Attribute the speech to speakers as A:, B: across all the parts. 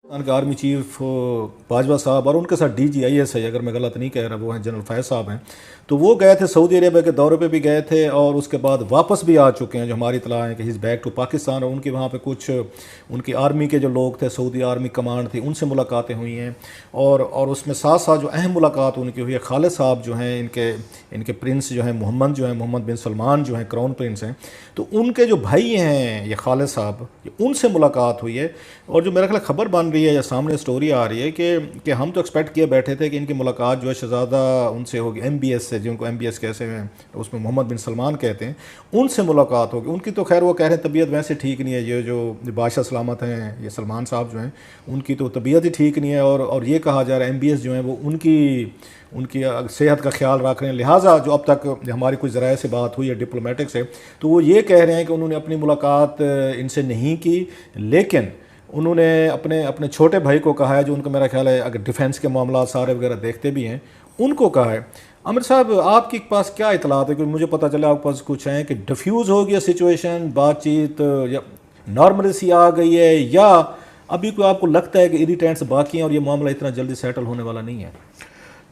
A: Army chief Bajwa साहब और उनके साथ DGIS है, अगर मैं गलत नहीं कह रहा, वो हैं जनरल फैज़ साहब हैं। तो वो गए थे सऊदी अरेबिया के दौरे पे भी गए थे और उसके बाद वापस भी आ चुके हैं। जो हमारी इतला है कि हिज बैक टू पाकिस्तान, और उनकी वहाँ पे कुछ उनकी आर्मी के जो लोग थे, सऊदी आर्मी कमांड थी, उनसे मुलाकातें हुई हैं। और उसमें साथ साथ जो अहम मुलाकात उनकी हुई है, खालिद साहब जो हैं इनके प्रिंस जो हैं मोहम्मद बिन सलमान जो हैं क्राउन प्रिंस हैं, तो उनके जो भाई हैं ये खालिद साहब, उनसे मुलाकात हुई है। और जो मेरा ख्याल खबर बन रही है या सामने स्टोरी आ रही है कि हम तो एक्सपेक्ट किए बैठे थे कि इनकी मुलाकात जो है शहज़ादा उनसे होगी, MBS से, जिनको MBS कैसे हैं उसमें मोहम्मद बिन सलमान कहते हैं, उनसे मुलाकात होगी। उनकी तो खैर वो कह रहे हैं तबीयत वैसे ठीक नहीं है, ये जो बादशाह सलामत हैं, ये सलमान साहब जो हैं, उनकी तो तबीयत ही ठीक नहीं है। और ये कहा जा रहा है MBS जो है वो उनकी सेहत का ख्याल रख रहे हैं। लिहाजा जो अब तक हमारी कुछ ज़राए से बात हुई है डिप्लोमेटिक से, तो वो ये कह रहे हैं कि उन्होंने अपनी मुलाकात इनसे नहीं की, लेकिन उन्होंने अपने छोटे भाई को कहा है, जो उनका मेरा ख्याल है अगर डिफेंस के मामला सारे वगैरह देखते भी हैं, उनको कहा है। आमिर साहब, आपके पास क्या इतलात है? क्योंकि मुझे पता चला आपके पास कुछ हैं कि डिफ्यूज़ हो गया सिचुएशन, बातचीत या नॉर्मलिसी आ गई है, या अभी कोई आपको लगता है कि इरिटेंट्स बाकी हैं और ये मामला इतना जल्दी सेटल होने वाला नहीं है?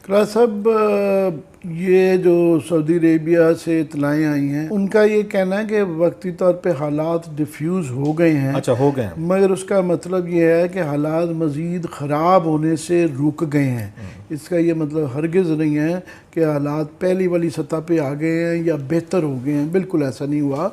B: क्लास साहब, ये जो सऊदी अरेबिया से इतलाएँ आई हैं, उनका ये कहना है कि वक्ती तौर पे हालात डिफ्यूज़ हो गए हैं।
A: अच्छा, हो गए हैं,
B: मगर उसका मतलब ये है कि हालात मज़ीद ख़राब होने से रुक गए हैं। इसका ये मतलब हरगिज़ नहीं है कि हालात पहली वाली सतह पे आ गए हैं या बेहतर हो गए हैं, बिल्कुल ऐसा नहीं हुआ।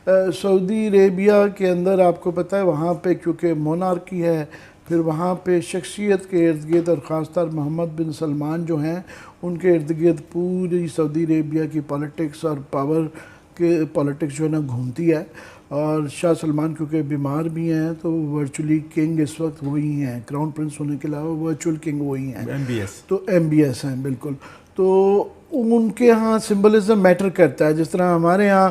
B: सऊदी अरेबिया के अंदर आपको पता है, वहाँ पे क्योंकि मोनार्की है, फिर वहाँ पे शख्सियत के इर्द गिर्द और ख़ासतौर मोहम्मद बिन सलमान जो हैं, उनके इर्द गिर्द पूरी सऊदी अरेबिया की पॉलिटिक्स और पावर के पॉलिटिक्स जो है ना घूमती है। और शाह सलमान क्योंकि बीमार भी हैं, तो वर्चुअली किंग इस वक्त वही हैं, क्राउन प्रिंस होने के अलावा वर्चुअल किंग वही हैं,
A: MBS।
B: तो MBS हैं बिल्कुल। तो उनके यहाँ सिंबलिज़म मैटर करता है। जिस तरह हमारे यहाँ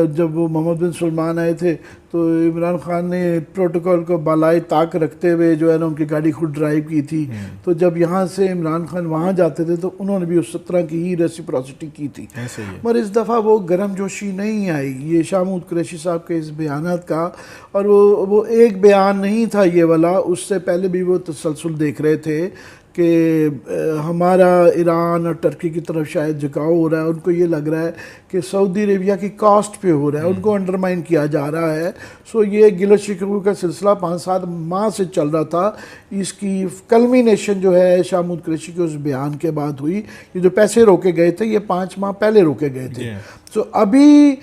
B: जब वो मोहम्मद बिन सलमान आए थे, तो इमरान खान ने प्रोटोकॉल को बालाई ताक रखते हुए जो है ना उनकी गाड़ी खुद ड्राइव की थी। तो जब यहाँ से इमरान खान वहाँ जाते थे तो उन्होंने भी उस तरह की ही रेसिप्रोसिटी की थी। मगर इस दफ़ा वो गर्म जोशी नहीं आई, ये शाह महमूद कुरैशी साहब के इस बयानात का। और वो एक बयान नहीं था ये वाला, उससे पहले भी वो तसलसल देख रहे थे कि हमारा ईरान और टर्की की तरफ शायद झुकाव हो रहा है। उनको ये लग रहा है कि सऊदी अरेबिया की कास्ट पे हो रहा है, उनको अंडरमाइन किया जा रहा है। सो ये गिलो शिकवे का सिलसिला 5-7 माह से चल रहा था। इसकी कल्मिनेशन जो है शाह महमूद कुरैशी के उस बयान के बाद हुई। ये जो पैसे रोके गए थे, ये 5 माह पहले रोके गए थे। तो अभी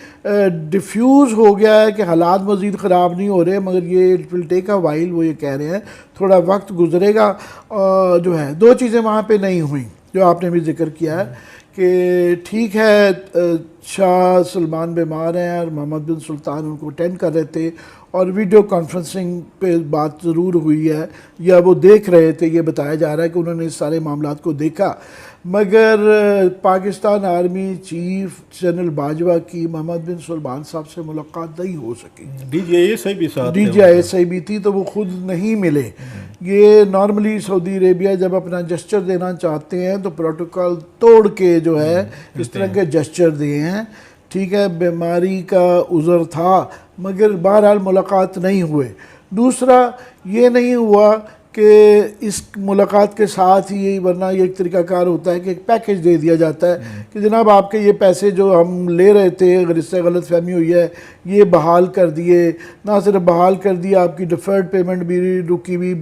B: डिफ्यूज़ हो गया है कि हालात मज़ीद ख़राब नहीं हो रहे, मगर ये it will take a while. वो ये कह रहे हैं थोड़ा वक्त गुजरेगा। जो है 2 चीज़ें वहाँ पे नहीं हुई जो आपने भी जिक्र किया है कि ठीक है, शाह सलमान बीमार हैं और मोहम्मद बिन सुल्तान उनको अटेंड कर रहे थे और वीडियो कॉन्फ्रेंसिंग पे बात ज़रूर हुई है, या वो देख रहे थे। ये बताया जा रहा है कि उन्होंने इस सारे मामलात को देखा। मगर Pakistan army chief general Bajwa की मोहम्मद बिन सलमान साहब से मुलाकात नहीं हो सकी। DGIS भी थी, तो वो खुद नहीं मिले। ये नॉर्मली सऊदी अरेबिया जब अपना जस्चर देना चाहते हैं तो प्रोटोकॉल तोड़ के जो है इस तरह के जस्चर दिए हैं। ठीक है, बीमारी का उज़र था, मगर बहरहाल मुलाकात नहीं हुए। दूसरा ये नहीं हुआ कि इस मुलाकात के साथ ही, वरना ये एक तरीकाकार होता है कि एक पैकेज दे दिया जाता है कि जनाब आपके ये पैसे जो हम ले रहे थे, अगर इससे गलत फहमी हुई है, ये बहाल कर दिए। ना सिर्फ बहाल कर दिया, आपकी डिफर्ड पेमेंट भी रुकी भी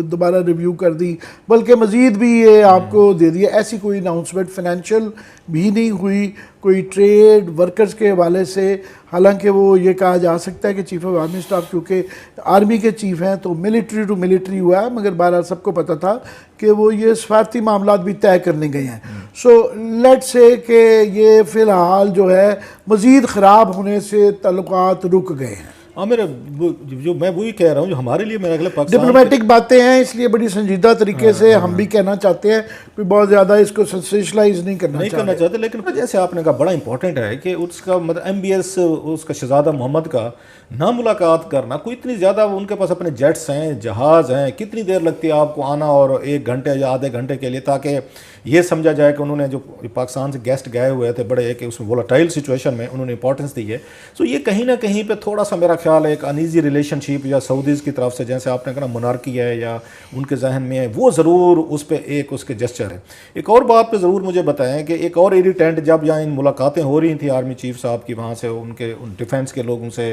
B: दोबारा रिव्यू कर दी, बल्कि मज़ीद भी ये आपको दे दिया। ऐसी कोई अनाउंसमेंट फाइनेंशियल भी नहीं हुई, कोई ट्रेड वर्कर्स के हवाले से। हालांकि वो ये कहा जा सकता है कि चीफ ऑफ आर्मी स्टाफ क्योंकि आर्मी के चीफ हैं तो मिलिट्री टू मिलिट्री हुआ है, मगर बहरहाल सबको पता था कि वो ये सफारती मामलात भी तय करने गए हैं। सो लेट्स से कि ये फ़िलहाल जो है मज़ीद ख़राब होने से तल्लुकात रुक गए हैं।
A: मेरा जो मैं वही कह रहा हूँ, जो हमारे लिए मेरा अगला
B: डिप्लोमेटिक बातें हैं, इसलिए बड़ी संजीदा तरीके से हम भी कहना चाहते हैं, कोई बहुत ज़्यादा इसको सेंसेशनलाइज नहीं करना चाहते।
A: लेकिन जैसे आपने कहा बड़ा इंपॉर्टेंट है कि उसका मतलब MBS उसका शहजादा मोहम्मद का ना मुलाकात करना, कोई इतनी ज़्यादा उनके पास अपने जेट्स हैं, जहाज़ हैं, कितनी देर लगती है आपको आना और 1 घंटे या आधे घंटे के लिए, ताकि ये समझा जाए कि उन्होंने जो पाकिस्तान से गेस्ट गए हुए थे बड़े एक उसमें वोलाटाइल सिचुएशन में उन्होंने इंपॉर्टेंस दी है। सो ये कहीं ना कहीं पे थोड़ा सा मेरा ख्याल है एक अनईजी रिलेशनशिप या सऊदीज़ की तरफ से, जैसे आपने कहा मोनार्की है या उनके जहन में है, वो ज़रूर उस पर एक उसके जेस्चर है। एक और बात पे ज़रूर मुझे बताएं कि एक और इरिटेंट जब यहाँ इन मुलाकातें हो रही थी आर्मी चीफ साहब की वहाँ से उनके डिफेंस के लोगों से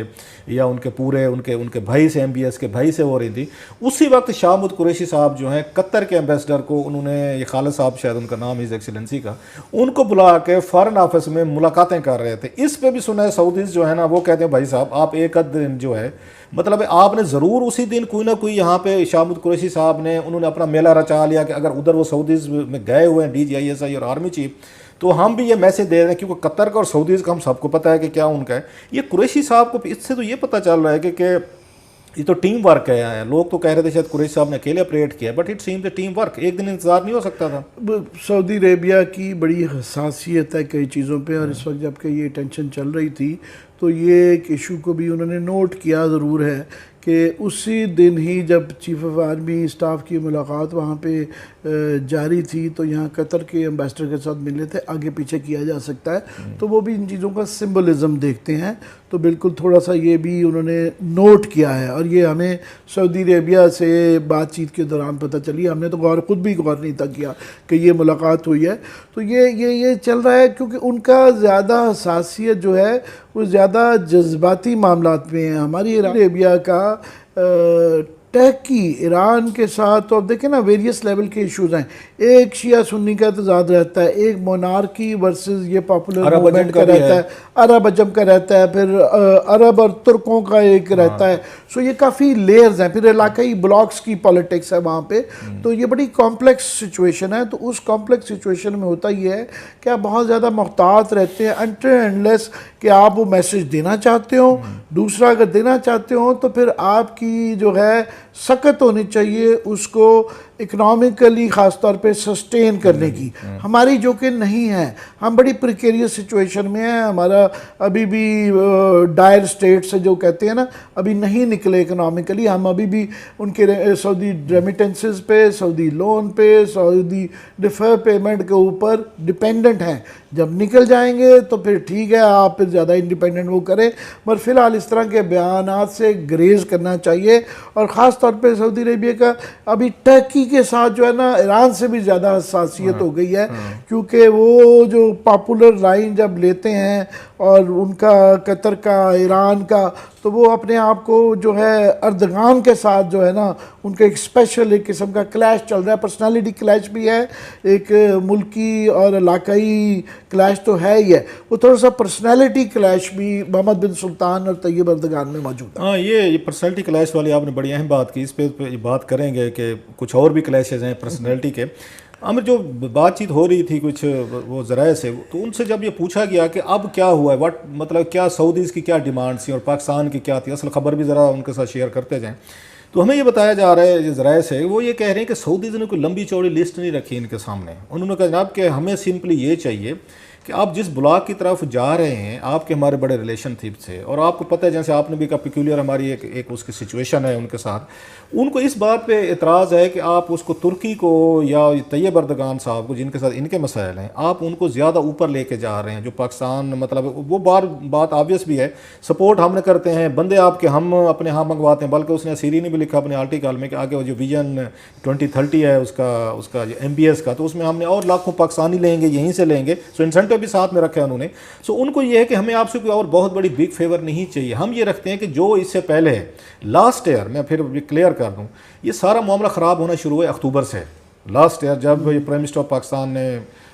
A: या उनके पूरे उनके भाई से MBS के भाई से हो रही थी, उसी वक्त शाहमुद कुरैशी साहब जो हैं कतर के एम्बेसडर को उन्होंने, ये खालिद साहब शायद उनका नाम हिज एक्सीलेंसी का, उनको बुला के फॉरेन ऑफिस में मुलाकातें कर रहे थे। इस पे भी सुना है सऊदीज़ जो है ना वो कहते हैं भाई साहब आप एक दिन जो है मतलब आपने ज़रूर उसी दिन कोई ना कोई यहाँ पे शाहमुद कुरैशी साहब ने उन्होंने अपना मेला रचा लिया कि अगर उधर वो सऊदीज़ में गए हुए हैं DG ISI और आर्मी चीफ, तो हम भी ये मैसेज दे रहे हैं, क्योंकि कतर का और सऊदीज़ का हम सबको पता है कि क्या उनका है। ये कुरैशी साहब को इससे तो ये पता चल रहा है कि ये तो टीम वर्क है। लोग तो कह रहे थे शायद कुरैशी साहब ने अकेले ऑपरेट किया, but it seems team work, एक दिन इंतजार नहीं हो सकता था।
B: सऊदी अरेबिया की बड़ी हसासियत है कई चीज़ों पे, और इस वक्त जबकि ये टेंशन चल रही थी तो ये एक इशू को भी उन्होंने नोट किया ज़रूर है कि उसी दिन ही जब चीफ ऑफ आर्मी स्टाफ की मुलाकात वहाँ पे जारी थी तो यहाँ कतर के एम्बेसडर के साथ मिले थे, आगे पीछे किया जा सकता है, तो वो भी इन चीज़ों का सिंबलिज़म देखते हैं। तो बिल्कुल थोड़ा सा ये भी उन्होंने नोट किया है, और ये हमें सऊदी अरेबिया से बातचीत के दौरान पता चली। हमने तो खुद भी गौर नहीं था किया कि ये मुलाकात हुई है। तो ये चल रहा है क्योंकि उनका ज़्यादा हसासियत जो है वो ज़्यादा जज्बाती मामलात में है। हमारी अरेबिया का टर्की ईरान के साथ, तो अब देखें ना वेरियस लेवल के इश्यूज हैं। एक शिया सुन्नी का तजाद रहता है, एक मोनार्की वर्सेस ये पॉपुलर मूवमेंट का रहता है, अरब अजम का रहता है, फिर अरब और तुर्कों का एक रहता है। सो ये काफ़ी लेयर्स हैं। फिर इलाकाई ब्लॉक्स की पॉलिटिक्स है वहाँ पे। तो ये बड़ी कॉम्प्लेक्स सिचुएशन है। तो उस कॉम्प्लेक्स सिचुएशन में होता ये है कि आप बहुत ज़्यादा मुहतात रहते हैं अनटिल एंडलेस कि आप वो मैसेज देना चाहते हो। दूसरा अगर देना चाहते हो तो फिर आपकी जो है सख्त होनी चाहिए उसको इकोनॉमिकली ख़ास तौर पे सस्टेन करने की। हमारी जो कि नहीं है, हम बड़ी प्रिकेरियस सिचुएशन में हैं। हमारा अभी भी डायर स्टेट से जो कहते हैं ना, अभी नहीं निकले इकोनॉमिकली। हम अभी भी उनके सऊदी रेमिटेंसेस पे, सऊदी लोन पे, सऊदी डिफर पेमेंट के ऊपर डिपेंडेंट हैं। जब निकल जाएंगे तो फिर ठीक है, आप फिर ज़्यादा इंडिपेंडेंट वो करें, मगर फ़िलहाल इस तरह के बयानात से ग्रेज करना चाहिए। और ख़ास तौर पे सऊदी अरेबिया का अभी टर्की के साथ जो है ना ईरान से भी ज़्यादा हसासियत हो गई है, क्योंकि वो जो पॉपुलर लाइन जब लेते हैं और उनका कतर का, ईरान का, तो वो अपने आप को जो है अर्दगान के साथ जो है ना उनका एक स्पेशल एक किस्म का क्लैश चल रहा है। पर्सनालिटी क्लैश भी है, एक मुल्की और इलाकाई क्लैश तो है ही है, वो थोड़ा सा पर्सनालिटी क्लैश भी मोहम्मद बिन सुल्तान और तैयब अर्दगान में मौजूद है।
A: हाँ, ये पर्सनैलिटी क्लैश वाली आपने बड़ी अहम बात की। इस पे बात करेंगे कि कुछ और भी क्लैशेज हैं पर्सनैलिटी के। अमर जो बातचीत हो रही थी कुछ वो ज़राए से, तो उनसे जब ये पूछा गया कि अब क्या हुआ है, वट मतलब क्या सऊदीज़ की क्या डिमांड्स थी और पाकिस्तान की क्या थी, असल ख़बर भी ज़रा उनके साथ शेयर करते जाएँ। तो हमें ये बताया जा रहा है ज़राए से, वो ये कह रहे हैं कि सऊदीज़ ने कोई लंबी चौड़ी लिस्ट नहीं रखी इनके सामने। उन्होंने कहा जनाब कि हमें सिंपली ये चाहिए कि आप जिस ब्लॉक की तरफ जा रहे हैं, आपके हमारे बड़े रिलेशनशिप थे और आपको पता है जैसे आपने भी कहा पिक्यूलियर हमारी एक उसकी सिचुएशन है उनके साथ। उनको इस बात पे एतराज़ है कि आप उसको तुर्की को या तैयब अर्दगान साहब को, जिनके साथ इनके मसाइल हैं, आप उनको ज़्यादा ऊपर लेके जा रहे हैं। जो पाकिस्तान मतलब वो बात ऑब्वियस भी है, सपोर्ट हमने करते हैं, बंदे आपके हम अपने यहाँ मंगवाते हैं। बल्कि उसने सीरी ने भी लिखा अपने आर्टिकल में कि आगे वो जो विजन 2030 है उसका जो MBS का, तो उसमें हमने और लाखों पाकिस्तानी लेंगे, यहीं से लेंगे। सो इंसेंटिव भी साथ में रखा है उन्होंने। सो उनको ये है कि हमें आपसे कोई और बहुत बड़ी बिग फेवर नहीं चाहिए। हम ये रखते हैं कि जो इससे पहले है लास्ट ईयर, मैं फिर क्लियर कर दूं, ये सारा मामला ख़राब होना शुरू हुआ अक्टूबर से। लास्ट ईयर जब ये प्राइम मिनिस्टर ऑफ पाकिस्तान ने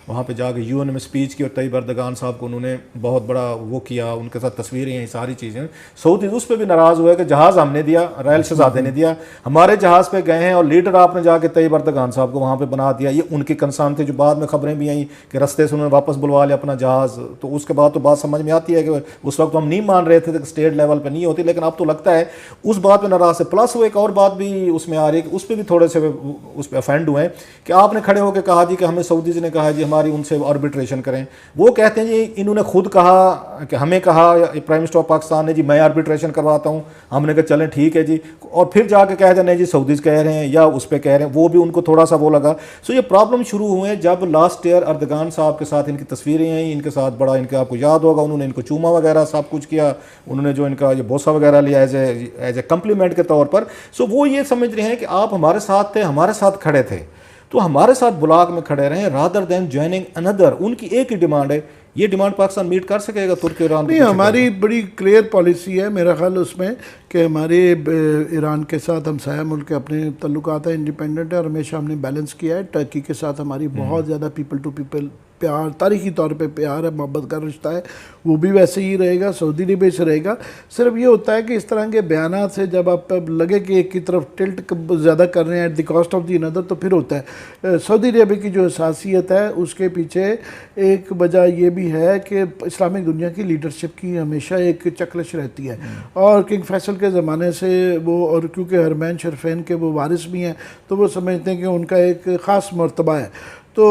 A: वहाँ पे जाके UN में स्पीच की और तैयब अर्दगान साहब को उन्होंने बहुत बड़ा वो किया, उनके साथ तस्वीरें हैं, सारी चीज़ें। सऊदी उस पर भी नाराज़ हुआ कि जहाज़ हमने दिया, रायल शहजादे ने दिया, हमारे जहाज़ पे गए हैं और लीडर आपने जाके तैयब अर्दगान साहब को वहाँ पे बना दिया। ये उनके कंसर्न थे। जो बाद में खबरें भी आई कि रस्ते से उन्होंने वापस बुलवा लिया अपना जहाज़। तो उसके बाद तो बात समझ में आती है कि उस वक्त हम नहीं मान रहे थे कि स्टेट लेवल पर नहीं होती, लेकिन अब तो लगता है उस बात पर नाराज़ है। प्लस वो एक और बात भी उसमें आ रही है कि उस पर भी थोड़े से उस पर अफेंड हुए हैं कि आपने खड़े होकर कहा जी कि हमें सऊदीज़ ने कहा जी हमारी उनसे आर्बिट्रेशन करें। वो कहते हैं जी इन्होंने खुद कहा कि हमें कहा प्राइम मिनिस्टर ऑफ पाकिस्तान ने जी मैं आर्बिट्रेशन करवाता हूँ, हमने कहा चलें ठीक है जी, और फिर जाके कह दें नहीं जी सऊदीज कह रहे हैं या उस पर कह रहे हैं, वो भी उनको थोड़ा सा वो लगा। सो ये प्रॉब्लम शुरू हुए जब लास्ट ईयर अर्दगान साहब के साथ इनकी तस्वीरें आई, इनके साथ बड़ा इनका आपको याद होगा उन्होंने इनको चूमा वगैरह सब कुछ किया, उन्होंने जो इनका ये बोसा वगैरह लिया एज ए कम्प्लीमेंट के तौर पर। सो वो ये समझ रहे हैं कि आप हमारे साथ थे, हमारे साथ खड़े थे, तो हमारे साथ ब्लॉक में खड़े रहें रादर देन ज्वाइनिंग अनदर। उनकी एक ही डिमांड है, ये डिमांड पाकिस्तान मीट कर सकेगा तुर्की ईरान?
B: नहीं, हमारी बड़ी क्लियर पॉलिसी है मेरा ख्याल उसमें कि हमारे ईरान के साथ हमसाया मुल्क के अपने तल्लुकात है, इंडिपेंडेंट है, और हमेशा हमने बैलेंस किया है। टर्की के साथ हमारी बहुत ज़्यादा पीपल टू पीपल प्यार, तारीखी तौर पे प्यार है, मोहब्बत का रिश्ता है, वो भी वैसे ही रहेगा, सऊदी अरब से रहेगा। सिर्फ ये होता है कि इस तरह के बयान से जब आप लगे कि एक की तरफ टिल्ट ज़्यादा कर रहे हैं at the cost of the another, तो फिर होता है। सऊदी अरब की जो हसासियत है उसके पीछे एक वजह ये भी है कि इस्लामिक दुनिया की लीडरशिप की हमेशा एक चकलश रहती है, और किंग फैसल के ज़माने से वो, और क्योंकि हरमैन शरीफैन के वो वारिस भी हैं, तो वो समझते हैं कि उनका एक ख़ास मर्तबा है। तो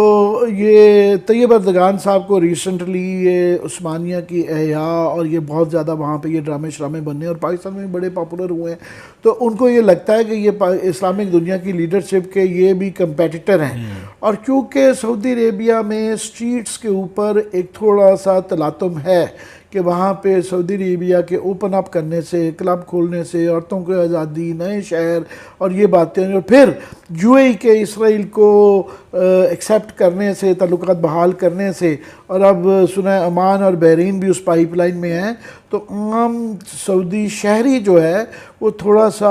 B: ये तैयब अर्दगान साहब को रिसेंटली ये उस्मानिया की एहया और ये बहुत ज़्यादा वहाँ पे ये ड्रामे श्रामे बनने और पाकिस्तान में बड़े पॉपुलर हुए हैं, तो उनको ये लगता है कि ये इस्लामिक दुनिया की लीडरशिप के ये भी कंपेटिटर हैं। और क्योंकि सऊदी अरेबिया में स्ट्रीट्स के ऊपर एक थोड़ा सा तलातुम है कि वहाँ पे सऊदी अरेबिया के ओपन अप करने से, क्लब खोलने से, औरतों की आज़ादी, नए शहर और ये बातें, और फिर यूएई के इसराइल को एक्सेप्ट करने से, ताल्लुकात बहाल करने से, और अब सुना है अमान और बहरीन भी उस पाइपलाइन में हैं, तो आम सऊदी शहरी जो है वो थोड़ा सा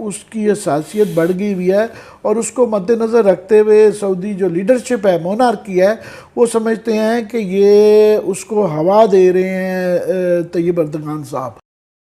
B: उसकी हसासियत बढ़ गई हुई है, और उसको मद्देनज़र रखते हुए सऊदी जो लीडरशिप है, मोनार्की है, वो समझते हैं कि ये उसको हवा दे रहे हैं तैयब अर्दगान साहब।